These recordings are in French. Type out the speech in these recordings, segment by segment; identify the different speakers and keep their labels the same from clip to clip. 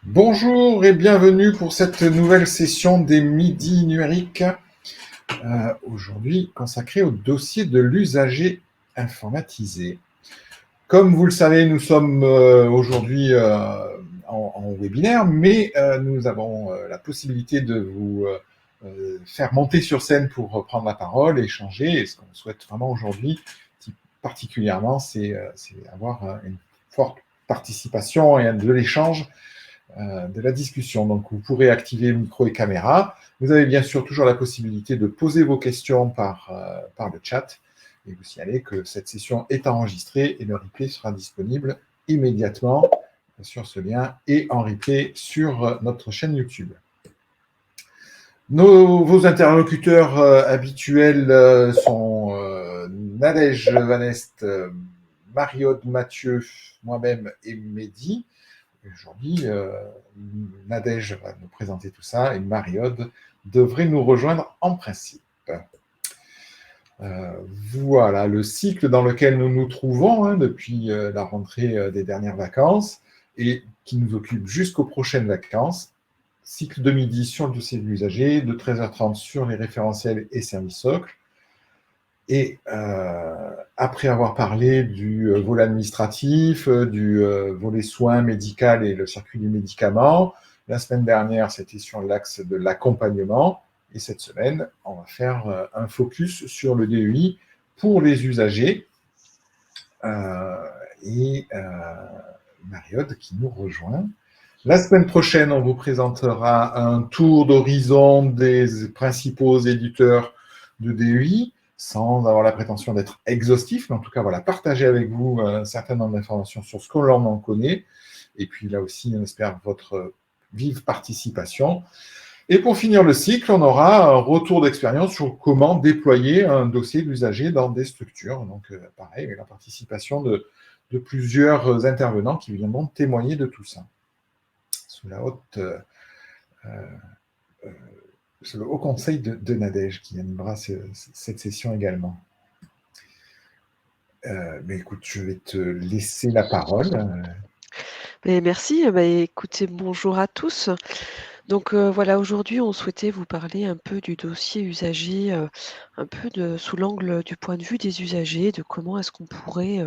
Speaker 1: Bonjour et bienvenue pour cette nouvelle session des Midis numériques, aujourd'hui consacrée au dossier de l'usager informatisé. Comme vous le savez, nous sommes aujourd'hui en webinaire, mais nous avons la possibilité de vous faire monter sur scène pour prendre la parole, échanger. Et ce qu'on souhaite vraiment aujourd'hui, particulièrement, c'est avoir une forte participation et de l'échange de la discussion. Donc, vous pourrez activer micro et caméra. Vous avez bien sûr toujours la possibilité de poser vos questions par le chat et vous signalez que cette session est enregistrée et le replay sera disponible immédiatement sur ce lien et en replay sur notre chaîne YouTube. Vos interlocuteurs habituels sont Nadège Vanest, Mariode Mathieu, moi-même et Mehdi. Aujourd'hui, Nadège va nous présenter tout ça et Mariode devrait nous rejoindre en principe. Voilà le cycle dans lequel nous nous trouvons depuis la rentrée des dernières vacances et qui nous occupe jusqu'aux prochaines vacances. Cycle de midi sur le dossier de l'usager, de 13h30 sur les référentiels et services socles. Et après avoir parlé du volet administratif, du volet soins médical et le circuit du médicament, la semaine dernière, c'était sur l'axe de l'accompagnement. Et cette semaine, on va faire un focus sur le DEI pour les usagers. Mariode qui nous rejoint. La semaine prochaine, on vous présentera un tour d'horizon des principaux éditeurs de DEI, sans avoir la prétention d'être exhaustif, mais en tout cas, voilà, partager avec vous un certain nombre d'informations sur ce que l'on en connaît. Et puis là aussi, on espère votre vive participation. Et pour finir le cycle, on aura un retour d'expérience sur comment déployer un dossier d'usager dans des structures. Donc, pareil, avec la participation de plusieurs intervenants qui viendront témoigner de tout ça. Sous le haut conseil de Nadège qui animera cette session également. Mais écoute, je vais te laisser la parole.
Speaker 2: Merci. Écoutez, bonjour à tous. Donc voilà, aujourd'hui, on souhaitait vous parler un peu du dossier usager, un peu sous l'angle du point de vue des usagers, de comment est-ce qu'on pourrait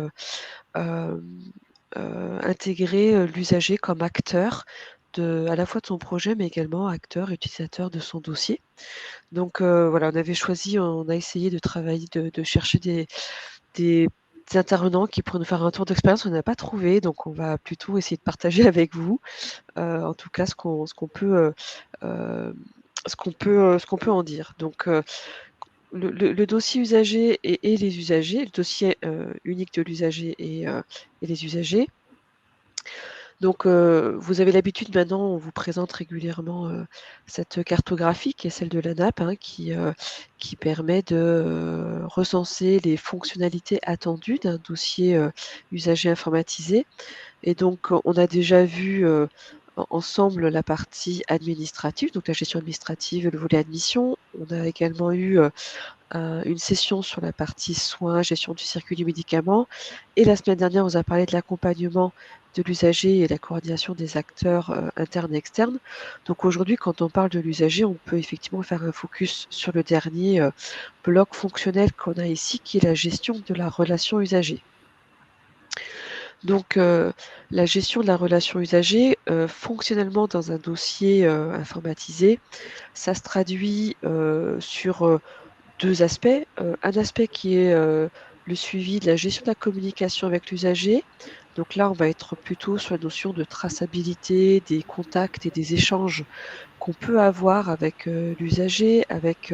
Speaker 2: intégrer l'usager comme acteur à la fois de son projet, mais également acteur, utilisateur de son dossier. Donc voilà, on a essayé de travailler, de chercher des intervenants qui pourraient nous faire un tour d'expérience. On n'a pas trouvé, donc on va plutôt essayer de partager avec vous, en tout cas ce qu'on peut en dire. Donc le dossier usager et les usagers, le dossier unique de l'usager et les usagers. Donc vous avez l'habitude maintenant, on vous présente régulièrement cette cartographie qui est celle de l'ANAP, qui permet de recenser les fonctionnalités attendues d'un dossier usager informatisé. Et donc on a déjà vu ensemble la partie administrative, donc la gestion administrative, le volet admission. On a également eu une session sur la partie soins, gestion du circuit du médicament. Et la semaine dernière, on vous a parlé de l'accompagnement de l'usager et la coordination des acteurs internes et externes. Donc aujourd'hui, quand on parle de l'usager, on peut effectivement faire un focus sur le dernier bloc fonctionnel qu'on a ici, qui est la gestion de la relation usager. Donc la gestion de la relation usager, fonctionnellement dans un dossier informatisé, ça se traduit sur 2 aspects. Un aspect qui est le suivi de la gestion de la communication avec l'usager. Donc là, on va être plutôt sur la notion de traçabilité des contacts et des échanges qu'on peut avoir avec l'usager, avec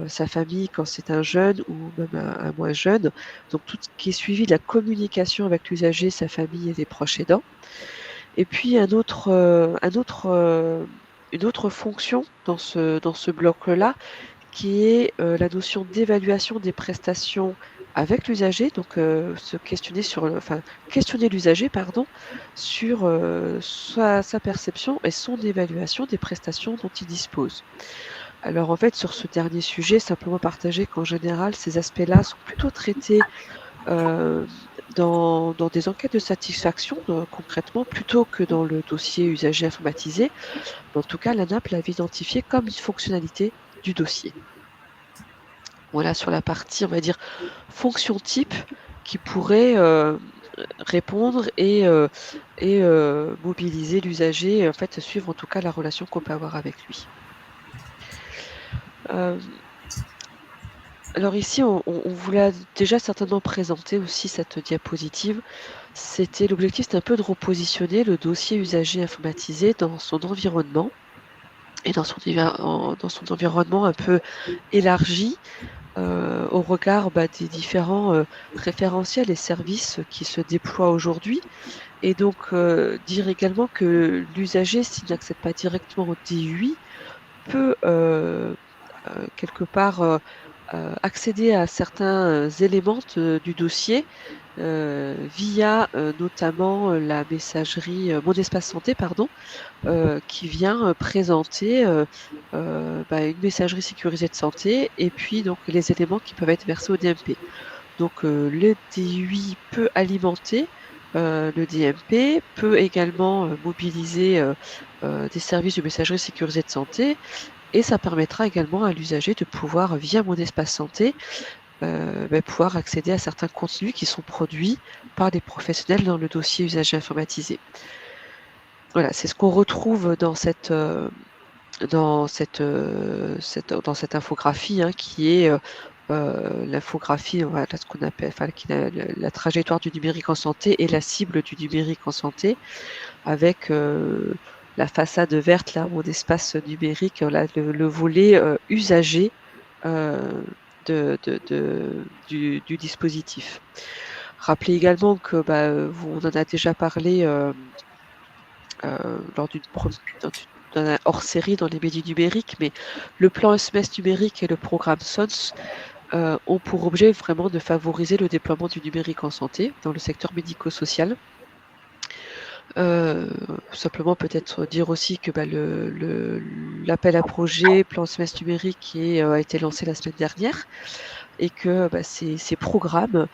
Speaker 2: sa famille quand c'est un jeune ou même un moins jeune. Donc tout ce qui est suivi de la communication avec l'usager, sa famille et les proches aidants. Et puis une autre fonction dans ce bloc-là, qui est la notion d'évaluation des prestations avec l'usager, donc questionner l'usager sur sa perception et son évaluation des prestations dont il dispose. Alors en fait, sur ce dernier sujet, simplement partager qu'en général, ces aspects-là sont plutôt traités dans des enquêtes de satisfaction, concrètement, plutôt que dans le dossier usager informatisé. Mais en tout cas, l'ANAP l'avait identifié comme une fonctionnalité du dossier. Voilà, sur la partie, on va dire, fonction type, qui pourrait répondre et mobiliser l'usager, en fait, suivre en tout cas la relation qu'on peut avoir avec lui. Alors ici, on vous l'a déjà certainement présenté aussi, cette diapositive. L'objectif, c'était un peu de repositionner le dossier usager informatisé dans son environnement et dans son environnement un peu élargi au regard des différents référentiels et services qui se déploient aujourd'hui. Et donc, dire également que l'usager, s'il n'accède pas directement au DUI, peut quelque part accéder à certains éléments du dossier via notamment la messagerie Mon Espace Santé, qui vient présenter une messagerie sécurisée de santé et puis donc les éléments qui peuvent être versés au DMP. Donc le DUI peut alimenter le DMP, peut également mobiliser des services de messagerie sécurisée de santé, et ça permettra également à l'usager de pouvoir, via Mon Espace Santé, pouvoir accéder à certains contenus qui sont produits par des professionnels dans le dossier usager informatisé. Voilà, c'est ce qu'on retrouve dans cette infographie, qui est l'infographie, voilà, ce qu'on appelle, la trajectoire du numérique en santé et la cible du numérique en santé, avec la façade verte, là, mon espace numérique, là, le volet usager du dispositif. Rappelez également que on en a déjà parlé lors d'un hors-série dans les médias numériques, mais le plan SMS numérique et le programme SONS ont pour objet vraiment de favoriser le déploiement du numérique en santé dans le secteur médico-social. Simplement peut-être dire aussi que l'appel à projet plan SMS numérique a été lancé la semaine dernière, et que ces programmes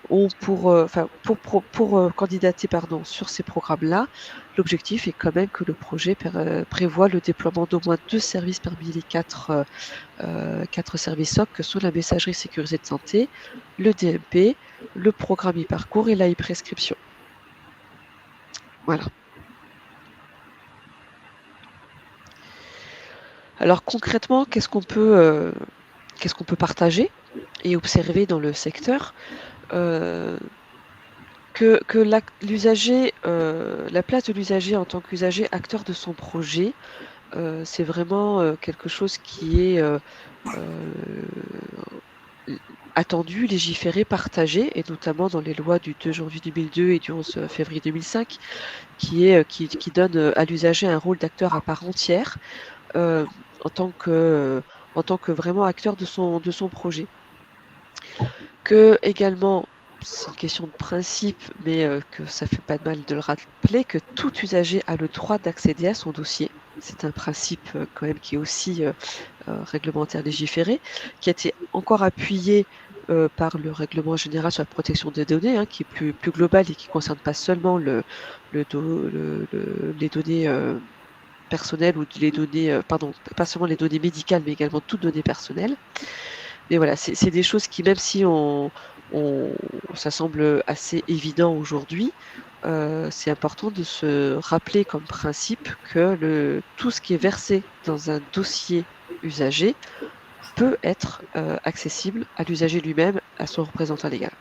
Speaker 2: ont pour candidater sur ces programmes-là, l'objectif est quand même que le projet prévoit le déploiement d'au moins 2 services parmi les 4 services SOC, que sont la messagerie sécurisée de santé, le DMP, le programme e-parcours et la e-prescription. Voilà. Alors concrètement, qu'est-ce qu'on peut partager et observer dans le secteur? Que l'usager, la place de l'usager en tant qu'usager acteur de son projet, c'est vraiment quelque chose qui est attendu, légiféré, partagé, et notamment dans les lois du 2 janvier 2002 et du 11 février 2005, qui donne à l'usager un rôle d'acteur à part entière en tant que vraiment acteur de son projet. Que également, c'est une question de principe, mais que ça fait pas de mal de le rappeler, que tout usager a le droit d'accéder à son dossier. C'est un principe quand même qui est aussi réglementaire, légiféré, qui a été encore appuyé par le règlement général sur la protection des données, qui est plus global et qui ne concerne pas seulement les données personnelles, ou les données, pas seulement les données médicales, mais également toutes données personnelles. Mais voilà, c'est des choses qui, même si ça semble assez évident aujourd'hui, c'est important de se rappeler comme principe que tout ce qui est versé dans un dossier usager peut être accessible à l'usager lui-même, à son représentant légal.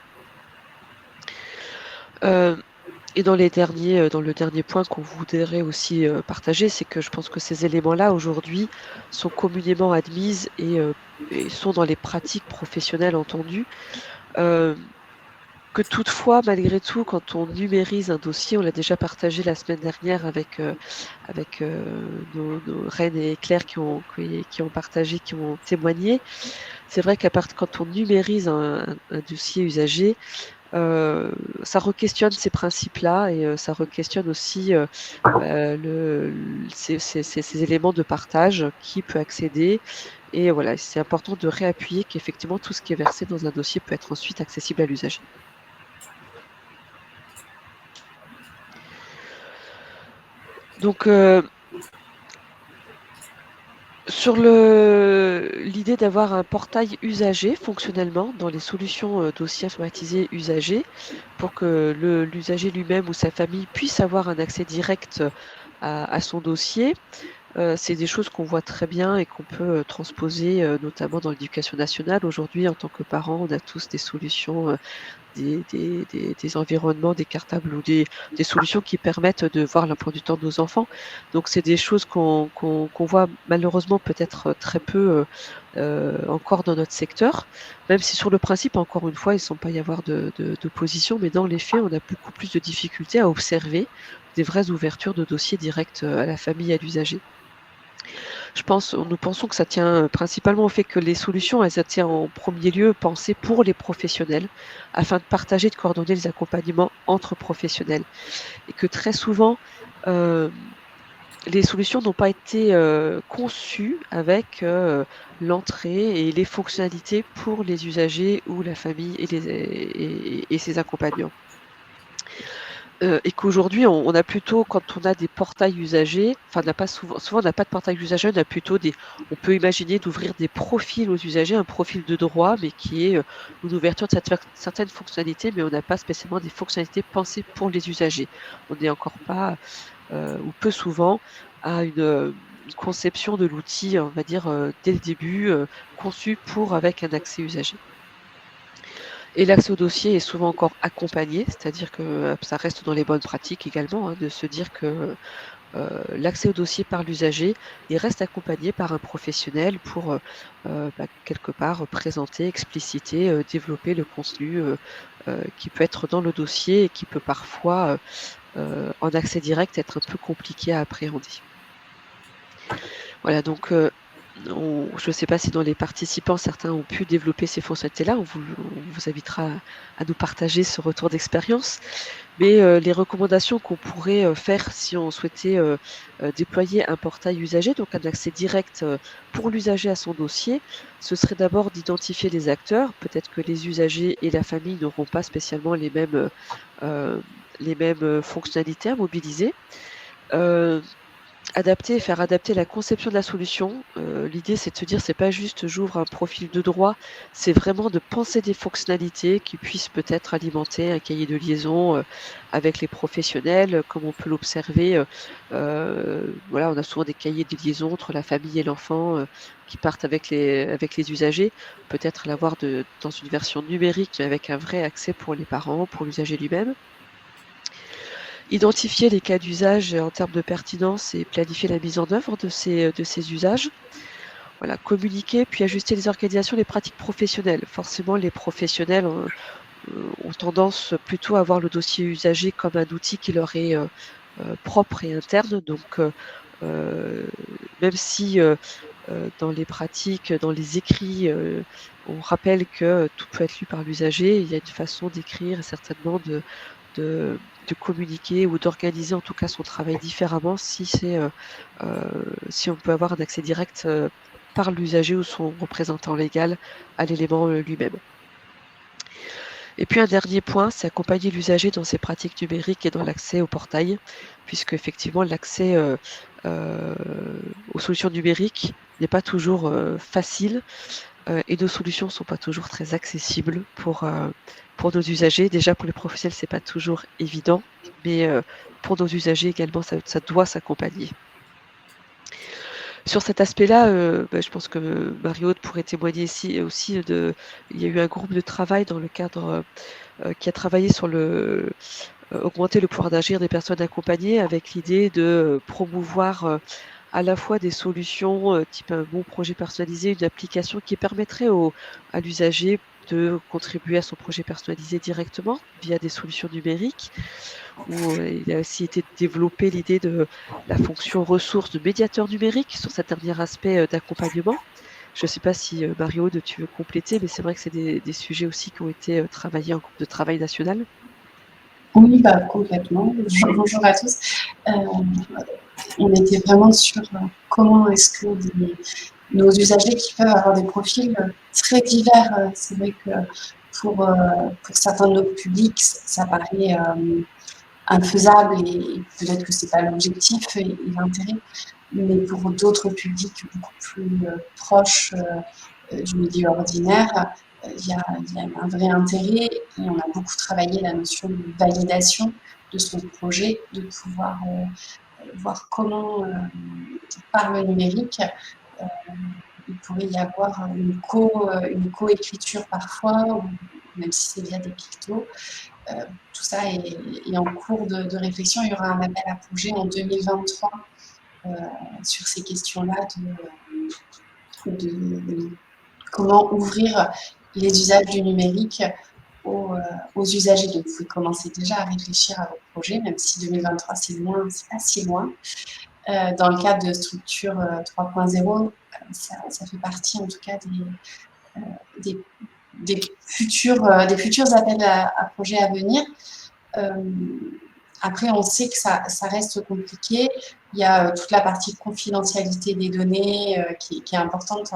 Speaker 2: Et dans le dernier point qu'on voudrait aussi partager, c'est que je pense que ces éléments-là, aujourd'hui, sont communément admises et sont dans les pratiques professionnelles entendues. Que toutefois, malgré tout, quand on numérise un dossier, on l'a déjà partagé la semaine dernière avec nos Reine et Claire qui ont partagé, qui ont témoigné. C'est vrai quand on numérise un dossier usager, ça re-questionne ces principes-là, et ça re-questionne aussi ces éléments de partage, qui peut accéder, Et voilà, c'est important de réappuyer qu'effectivement, tout ce qui est versé dans un dossier peut être ensuite accessible à l'usager. Donc, sur l'idée d'avoir un portail usager fonctionnellement dans les solutions dossiers informatisés usagers pour que l'usager lui-même ou sa famille puisse avoir un accès direct à son dossier, c'est des choses qu'on voit très bien et qu'on peut transposer notamment dans l'éducation nationale. Aujourd'hui, en tant que parents, on a tous des solutions, des environnements, des cartables ou des solutions qui permettent de voir l'emploi du temps de nos enfants. Donc c'est des choses qu'on voit malheureusement peut-être très peu encore dans notre secteur, même si sur le principe, encore une fois, il ne semble pas y avoir d'opposition, mais dans les faits, on a beaucoup plus de difficultés à observer des vraies ouvertures de dossiers directs à la famille et à l'usager. Nous pensons que ça tient principalement au fait que les solutions, elles étaient en premier lieu pensées pour les professionnels, afin de partager et de coordonner les accompagnements entre professionnels. Et que très souvent, les solutions n'ont pas été conçues avec l'entrée et les fonctionnalités pour les usagers ou la famille et ses accompagnants. Et qu'aujourd'hui, on a plutôt, quand on a des portails usagers, enfin, on n'a pas souvent on n'a pas de portail usagers, on a plutôt on peut imaginer d'ouvrir des profils aux usagers, un profil de droit, mais qui est une ouverture de certaines fonctionnalités, mais on n'a pas spécialement des fonctionnalités pensées pour les usagers. On n'est encore pas, ou peu souvent, à une conception de l'outil, on va dire, dès le début, conçu avec un accès usager. Et l'accès au dossier est souvent encore accompagné, c'est-à-dire que ça reste dans les bonnes pratiques également, hein, de se dire que l'accès au dossier par l'usager, il reste accompagné par un professionnel pour quelque part présenter, expliciter, développer le contenu qui peut être dans le dossier et qui peut parfois, en accès direct, être un peu compliqué à appréhender. Voilà, donc je ne sais pas si dans les participants, certains ont pu développer ces fonctionnalités-là. On vous invitera à nous partager ce retour d'expérience. Mais les recommandations qu'on pourrait faire si on souhaitait déployer un portail usager, donc un accès direct pour l'usager à son dossier, ce serait d'abord d'identifier les acteurs. Peut-être que les usagers et la famille n'auront pas spécialement les mêmes fonctionnalités à mobiliser. Faire adapter la conception de la solution. L'idée, c'est de se dire, c'est pas juste j'ouvre un profil de droit, c'est vraiment de penser des fonctionnalités qui puissent peut-être alimenter un cahier de liaison avec les professionnels, comme on peut l'observer. Voilà, on a souvent des cahiers de liaison entre la famille et l'enfant qui partent avec les usagers. Peut-être l'avoir dans une version numérique, mais avec un vrai accès pour les parents, pour l'usager lui-même. Identifier les cas d'usage en termes de pertinence et planifier la mise en œuvre de ces usages. Voilà, communiquer puis ajuster les organisations, les pratiques professionnelles. Forcément, les professionnels ont tendance plutôt à voir le dossier usager comme un outil qui leur est propre et interne. Donc, même si dans les pratiques, dans les écrits, on rappelle que tout peut être lu par l'usager, il y a une façon d'écrire et certainement de communiquer ou d'organiser en tout cas son travail différemment si on peut avoir un accès direct par l'usager ou son représentant légal à l'élément lui-même. Et puis un dernier point, c'est accompagner l'usager dans ses pratiques numériques et dans l'accès au portail, puisque effectivement l'accès aux solutions numériques n'est pas toujours facile et nos solutions ne sont pas toujours très accessibles pour nos usagers. Déjà pour les professionnels, c'est pas toujours évident, mais pour nos usagers également, ça doit s'accompagner. Sur cet aspect-là, je pense que Marie-Aude pourrait témoigner ici aussi il y a eu un groupe de travail dans le cadre qui a travaillé sur augmenter le pouvoir d'agir des personnes accompagnées avec l'idée de promouvoir à la fois des solutions type un bon projet personnalisé, une application qui permettrait à l'usager de contribuer à son projet personnalisé directement via des solutions numériques, où il a aussi été développé l'idée de la fonction ressources de médiateur numérique sur cet dernier aspect d'accompagnement. Je ne sais pas si Marie-Aude, tu veux compléter, mais c'est vrai que c'est des sujets aussi qui ont été travaillés en groupe de travail national.
Speaker 3: Oui, complètement. Bonjour à tous. On était vraiment sur comment est-ce que nos usagers qui peuvent avoir des profils très divers. C'est vrai que pour certains de nos publics, ça paraît infaisable et peut-être que c'est pas l'objectif et l'intérêt, mais pour d'autres publics beaucoup plus proches du milieu ordinaire, il y a un vrai intérêt et on a beaucoup travaillé la notion de validation de son projet, de pouvoir voir comment, par le numérique, il pourrait y avoir une co-écriture parfois, ou même si c'est via des pictos. Tout ça est en cours de réflexion. Il y aura un appel à projet en 2023 sur ces questions-là de comment ouvrir les usages du numérique aux usagers. Donc, vous pouvez commencer déjà à réfléchir à vos projets, même si 2023, c'est pas si loin. Dans le cadre de Structure 3.0, ça fait partie en tout cas des futurs appels à projets à venir. Après, on sait que ça reste compliqué. Il y a toute la partie confidentialité des données qui est importante,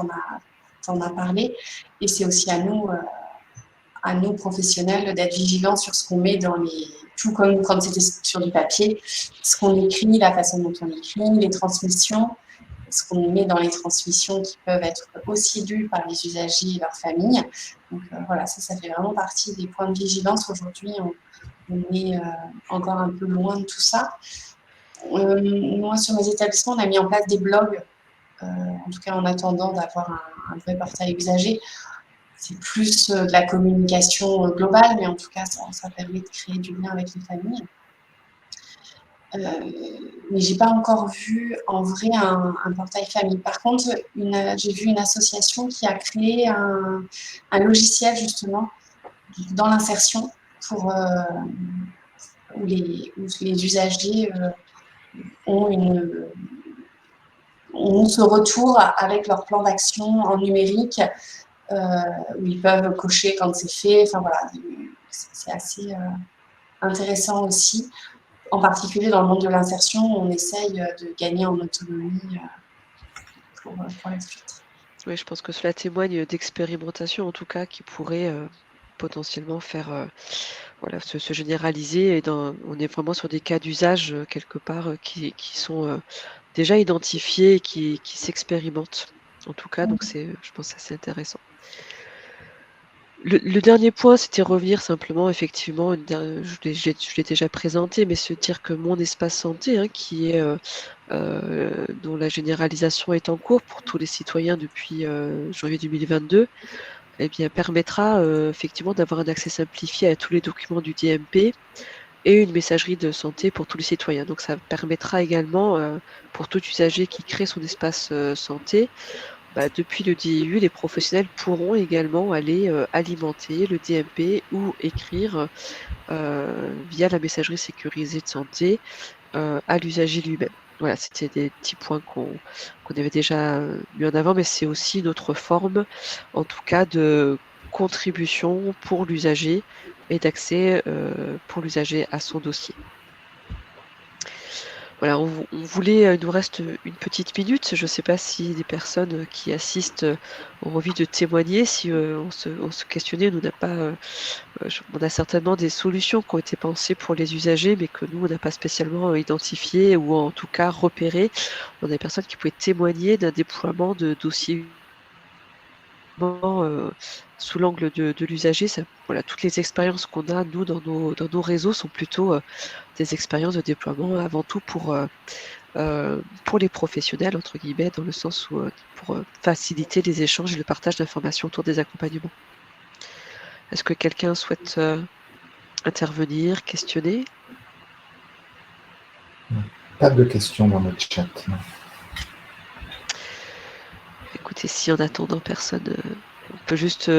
Speaker 3: t'en as parlé. Et c'est aussi à nous professionnels d'être vigilants sur ce qu'on met dans tout comme quand c'était sur du papier, ce qu'on écrit, la façon dont on écrit, les transmissions, ce qu'on met dans les transmissions qui peuvent être aussi lues par les usagers et leurs familles. Donc voilà, ça fait vraiment partie des points de vigilance. Aujourd'hui, on est encore un peu loin de tout ça. Moi, sur mes établissements, on a mis en place des blogs, en tout cas en attendant d'avoir un vrai portail usager. C'est plus de la communication globale, mais en tout cas, ça permet de créer du lien avec les familles. Mais je n'ai pas encore vu en vrai un portail famille. Par contre, j'ai vu une association qui a créé un logiciel justement dans l'insertion pour où les usagers ont ce retour avec leur plan d'action en numérique où ils peuvent cocher quand c'est fait. Enfin voilà, c'est assez intéressant aussi. En particulier dans le monde de l'insertion, on essaye de gagner en autonomie pour la suite.
Speaker 2: Oui, je pense que cela témoigne d'expérimentation, en tout cas, qui pourrait potentiellement faire se généraliser. Et on est vraiment sur des cas d'usage, quelque part, qui sont déjà identifiés et qui s'expérimentent. En tout cas, donc je pense assez intéressant. Le dernier point, c'était revenir simplement, effectivement, je l'ai déjà présenté, mais se dire que mon espace santé, qui est dont la généralisation est en cours pour tous les citoyens depuis janvier 2022, eh bien, permettra effectivement d'avoir un accès simplifié à tous les documents du DMP et une messagerie de santé pour tous les citoyens. Donc, ça permettra également pour tout usager qui crée son espace santé, depuis le DIU, les professionnels pourront également aller alimenter le DMP ou écrire via la messagerie sécurisée de santé à l'usager lui-même. Voilà, c'était des petits points qu'on avait déjà mis en avant, mais c'est aussi une autre forme, en tout cas, de contribution pour l'usager et d'accès pour l'usager à son dossier. Voilà, on voulait, il nous reste une petite minute. Je ne sais pas si des personnes qui assistent ont envie de témoigner, si on se questionnait, on a certainement des solutions qui ont été pensées pour les usagers, mais que nous, on n'a pas spécialement identifiées ou en tout cas repérées. On a des personnes qui pouvaient témoigner d'un déploiement de dossiers sous l'angle de l'usager. Voilà, toutes les expériences qu'on a, nous, dans nos réseaux, sont plutôt des expériences de déploiement avant tout pour les professionnels, entre guillemets, dans le sens où pour faciliter les échanges et le partage d'informations autour des accompagnements. Est-ce que quelqu'un souhaite intervenir, questionner?
Speaker 1: Pas de questions dans le chat. Non.
Speaker 2: Écoutez, si en attendant personne, on peut juste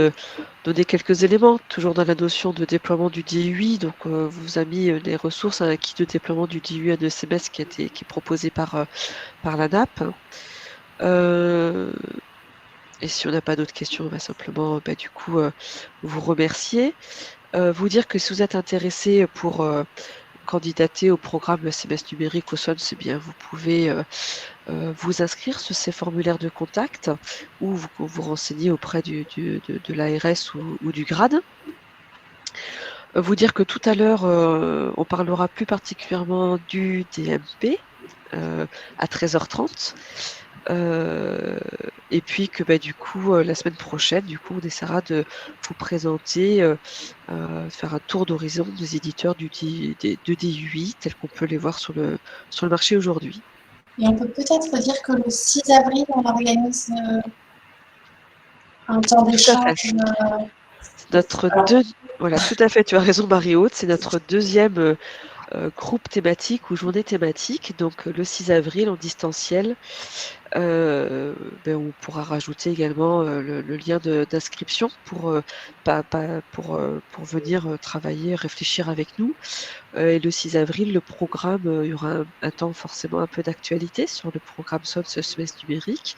Speaker 2: donner quelques éléments, toujours dans la notion de déploiement du DUI. Donc, vous a mis les ressources, un kit de déploiement du DUI en SMS qui est proposé par la NAP. Et si on n'a pas d'autres questions, on va simplement du coup vous remercier. Vous dire que si vous êtes intéressé pour candidater au programme SMS numérique au SONS, eh bien vous pouvez vous inscrire sur ces formulaires de contact ou vous renseigner auprès de l'ARS ou du grade. Vous dire que tout à l'heure, on parlera plus particulièrement du DMP à 13h30. Et puis que du coup, la semaine prochaine, du coup, on essaiera de vous présenter, faire un tour d'horizon des éditeurs de DUI tels qu'on peut les voir sur le marché aujourd'hui.
Speaker 3: Et on peut peut-être dire que le 6 avril, on organise un temps d'échange.
Speaker 2: Voilà, tout à fait, tu as raison Marie-Aude, c'est notre deuxième groupe thématique ou journée thématique, donc le 6 avril en distanciel. On pourra rajouter également le lien d'inscription pour venir travailler, réfléchir avec nous. Et le 6 avril, le programme, il y aura un temps forcément un peu d'actualité sur le programme SOM, ce semestre numérique.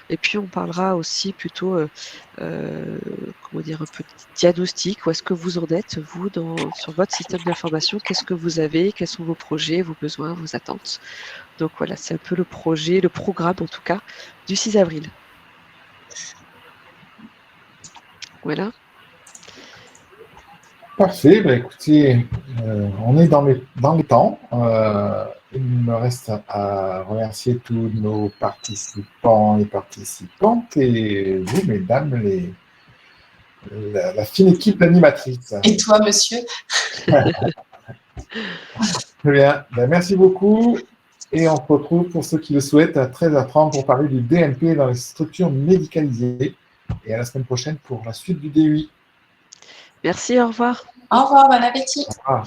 Speaker 2: Et puis on parlera aussi plutôt, comment dire, un peu de diagnostic. Où est-ce que vous en êtes, vous, sur votre système d'information? Qu'est-ce que vous avez? Quels sont vos projets, vos besoins, vos attentes? Donc voilà, c'est un peu le programme en tout cas, du 6 avril. Voilà.
Speaker 1: Parfait. Écoutez, on est dans les temps. Il me reste à remercier tous nos participants et participantes et vous, mesdames, la fine équipe d'animatrices.
Speaker 3: Et toi, monsieur.
Speaker 1: Très bien. Merci beaucoup. Et on se retrouve, pour ceux qui le souhaitent, à 13h30 pour parler du DMP dans les structures médicalisées. Et à la semaine prochaine pour la suite du DUI.
Speaker 2: Merci, au revoir.
Speaker 3: Au revoir, bon appétit.
Speaker 1: Au revoir.